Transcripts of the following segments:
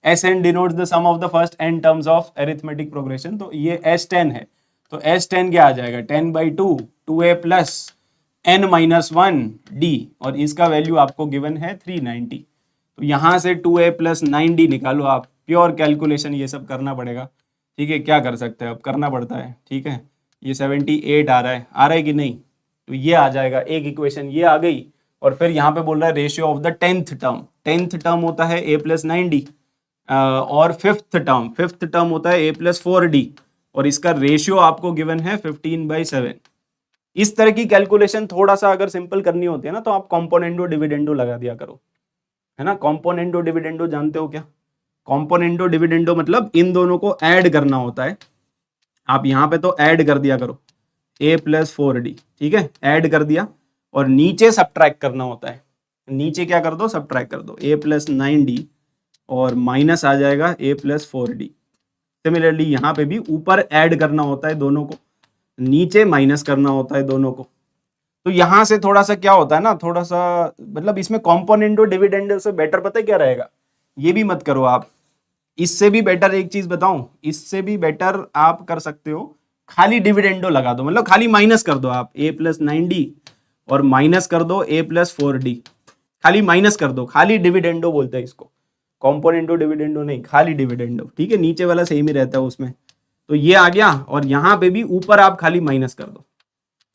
Sn denotes the sum of the first n terms of arithmetic progression, तो ये S10 है, तो S10 क्या आ जाएगा 10/2 2a plus n minus 1 d, और इसका वैल्यू आपको गिवन है 390। तो यहाँ से 2a प्लस 9d निकालो आप, प्योर कैलकुलेशन ये सब करना पड़ेगा, ठीक है, क्या कर सकते हैं अब, करना पड़ता है, ठीक है। ये 78 आ रहा है कि नहीं, तो ये आ जाएगा, एक इक्वेशन ये आ गई। और फिर यहाँ पे बोल रहा है ratio of the tenth term होता है a प्लस 9d, और फिफ्थ टर्म होता है a प्लस 4d, और इसका रेशियो आपको गिवन है 15/7। इस तरह की कैलकुलेशन थोड़ा सा अगर सिंपल करनी होती है ना, तो आप कॉम्पोनेंडो डिविडेंडो लगा दिया करो, है ना। कॉम्पोनेंडो डिविडेंडो जानते हो क्या? कॉम्पोनेंडो डिविडेंडो मतलब इन दोनों को ऐड करना होता है। आप यहाँ पे तो ऐड कर दिया करो a प्लस 4d, ठीक है, ऐड कर दिया, और नीचे सब्ट्रैक्ट करना होता है। नीचे क्या कर दो, सब्ट्रैक्ट कर दो, a प्लस 9d और माइनस आ जाएगा a प्लस 4d। सिमिलरली यहाँ पे भी ऊपर ऐड करना होता है दोनों को, नीचे माइनस करना होता है दोनों को। तो यहाँ से थोड़ा सा क्या होता है ना, थोड़ा सा मतलब इसमें कॉम्पोनेंडो डिविडेंडो से बेटर पता है क्या रहेगा, ये भी मत करो आप, इससे भी बेटर एक चीज बताऊं, इससे भी बेटर आप कर सकते हो, खाली डिविडेंडो लगा दो, मतलब खाली माइनस कर दो आप a प्लस 9d और माइनस कर दो a प्लस 4d, खाली माइनस कर दो, खाली डिविडेंडो बोलते हैं इसको, कॉम्पोनेंटो डिविडेंडो नहीं, खाली डिविडेंडो, ठीक है, नीचे वाला सेम ही रहता है उसमें। तो ये आ गया, और यहाँ पे भी ऊपर आप खाली माइनस कर दो,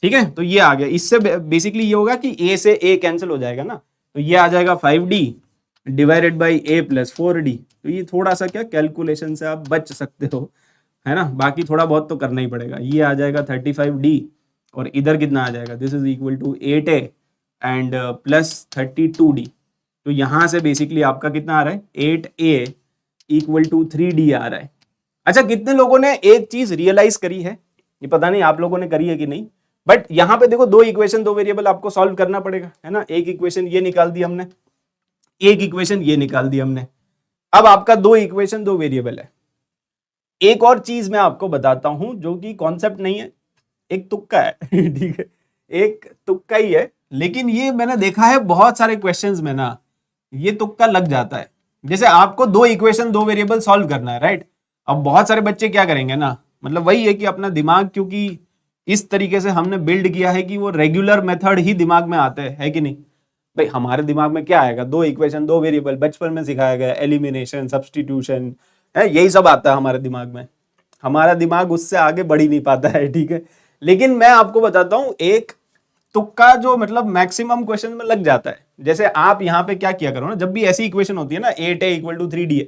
ठीक है, तो ये आ गया। इससे बेसिकली ये होगा कि a से a कैंसिल हो जाएगा ना, तो ये आ जाएगा 5d divided by a plus 4d। तो ये थोड़ा सा क्या कैलकुलेशन से आप बच सकते हो, है ना, बाकी थोड़ा बहुत तो करना ही पड़ेगा। ये आ जाएगा 35d, और इधर कितना आ जाएगा, this is equal to 8a and plus 32d। तो यहाँ से बेसिकली आपका कितना आ रहा है, 8a इक्वल टू 3d आ रहा है। अच्छा, कितने लोगों ने एक चीज रियलाइज करी है, ये पता नहीं आप लोगों ने करी है कि नहीं, बट यहाँ पे देखो दो इक्वेशन दो वेरिएबल आपको सॉल्व करना पड़ेगा, है ना। एक इक्वेशन ये निकाल दी हमने, एक इक्वेशन ये निकाल दी हमने, अब आपका दो इक्वेशन दो वेरिएबल है। एक और चीज मैं आपको बताता हूं जो कि कॉन्सेप्ट नहीं है, एक तुक्का है ठीक है, एक तुक्का ही है, लेकिन ये मैंने देखा है बहुत सारे क्वेश्चंस में ना, ये तुक्का लग जाता है। जैसे आपको दो इक्वेशन दो वेरिएबल सॉल्व करना है, राइट। अब बहुत सारे बच्चे क्या करेंगे ना, मतलब वही है कि अपना दिमाग, क्योंकि इस तरीके से हमने बिल्ड किया है कि वो रेगुलर मेथड ही दिमाग में आते हैं, है कि नहीं भाई। हमारे दिमाग में क्या आएगा, दो इक्वेशन दो वेरिएबल, बचपन में सिखाया गया, एलिमिनेशन, सब्स्टिट्यूशन, है, यही सब आता है हमारे दिमाग में। हमारा दिमाग उससे आगे बढ़ ही नहीं पाता है, ठीक है। लेकिन मैं आपको बताता हूं एक तुक्का जो मतलब मैक्सिमम क्वेश्चन में लग जाता है। जैसे आप यहाँ पे क्या किया करो ना, जब भी ऐसी इक्वेशन होती है ना, 8a इक्वल टू 3d है,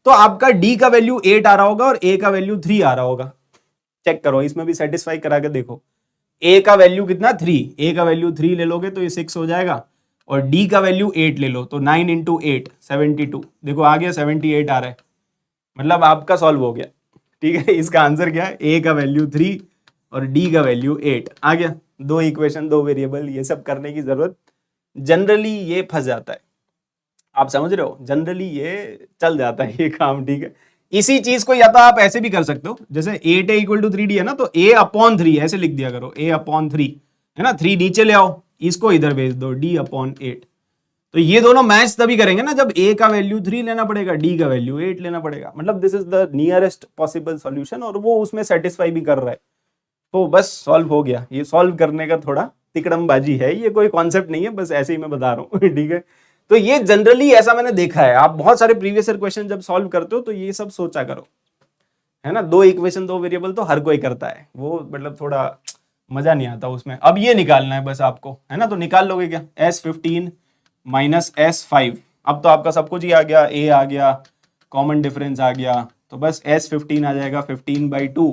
तो आपका d का वैल्यू 8 आ रहा होगा और a का वैल्यू 3 आ रहा होगा। चेक करो, इसमें भी सेटिस्फाई करा के देखो, a का वैल्यू कितना 3, a का वैल्यू 3 ले लोगे तो ये 6 हो जाएगा, और d का वैल्यू 8 ले लो तो 9 इंटू 8 72, देखो आ गया 78 आ रहा है, मतलब आपका सॉल्व हो गया, ठीक है। इसका आंसर क्या है, a का वैल्यू 3 और d का वैल्यू 8 आ गया। दो इक्वेशन दो वेरिएबल, ये सब करने की जरूरत, जनरली ये फंस जाता है, आप समझ रहे हो, जनरली ये चल जाता है ये काम, ठीक है। इसी चीज को या तो आप ऐसे भी कर सकते हो, जैसे 8a इक्वल टू 3d है ना, तो a अपॉन 3 ऐसे लिख दिया करो, a अपॉन 3, है ना, 3 नीचे ले आओ, इसको इधर भेज दो, d अपॉन 8। तो ये दोनों मैच तभी करेंगे ना जब a का वैल्यू 3 लेना पड़ेगा, d का वैल्यू 8 लेना पड़ेगा, मतलब this is the nearest possible solution, और वो उसमें सेटिस्फाई भी कर रहा है, तो बस सॉल्व हो गया। ये सॉल्व करने का थोड़ा तिकड़मबाजी है, ये कोई कॉन्सेप्ट नहीं है, बस ऐसे ही मैं बता रहा हूँ ठीक है। तो ये जनरली ऐसा मैंने देखा है, आप बहुत सारे प्रीवियस ईयर क्वेश्चन जब सॉल्व करते हो तो ये सब सोचा करो, है ना। दो इक्वेशन दो वेरिएबल तो हर कोई करता है, वो मतलब थोड़ा मजा नहीं आता उसमें। अब ये निकालना है बस आपको, है ना, तो निकाल लोगे क्या, S15 माइनस S5, अब तो आपका सब कुछ ही आ गया, a आ गया, कॉमन डिफरेंस आ गया, तो बस S15 आ जाएगा 15/2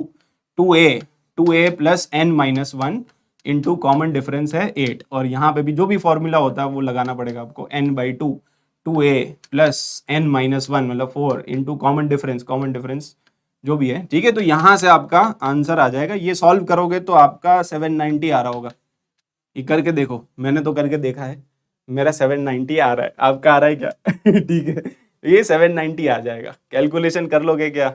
2a plus n minus 1 into common difference है 8, और यहाँ पे भी जो भी फॉर्मूला होता है वो लगाना पड़ेगा आपको, n/2 2a plus n minus 1 मतलब 4 इंटू कॉमन डिफरेंस जो भी है, ठीक है। तो यहाँ से आपका आंसर आ जाएगा, ये सॉल्व करोगे तो आपका 790 आ रहा होगा। ये करके देखो, मैंने तो करके देखा है, मेरा 790 आ रहा है, आपका आ रहा है क्या ठीक है, ये 790 आ जाएगा, कैलकुलेशन कर लोगे क्या,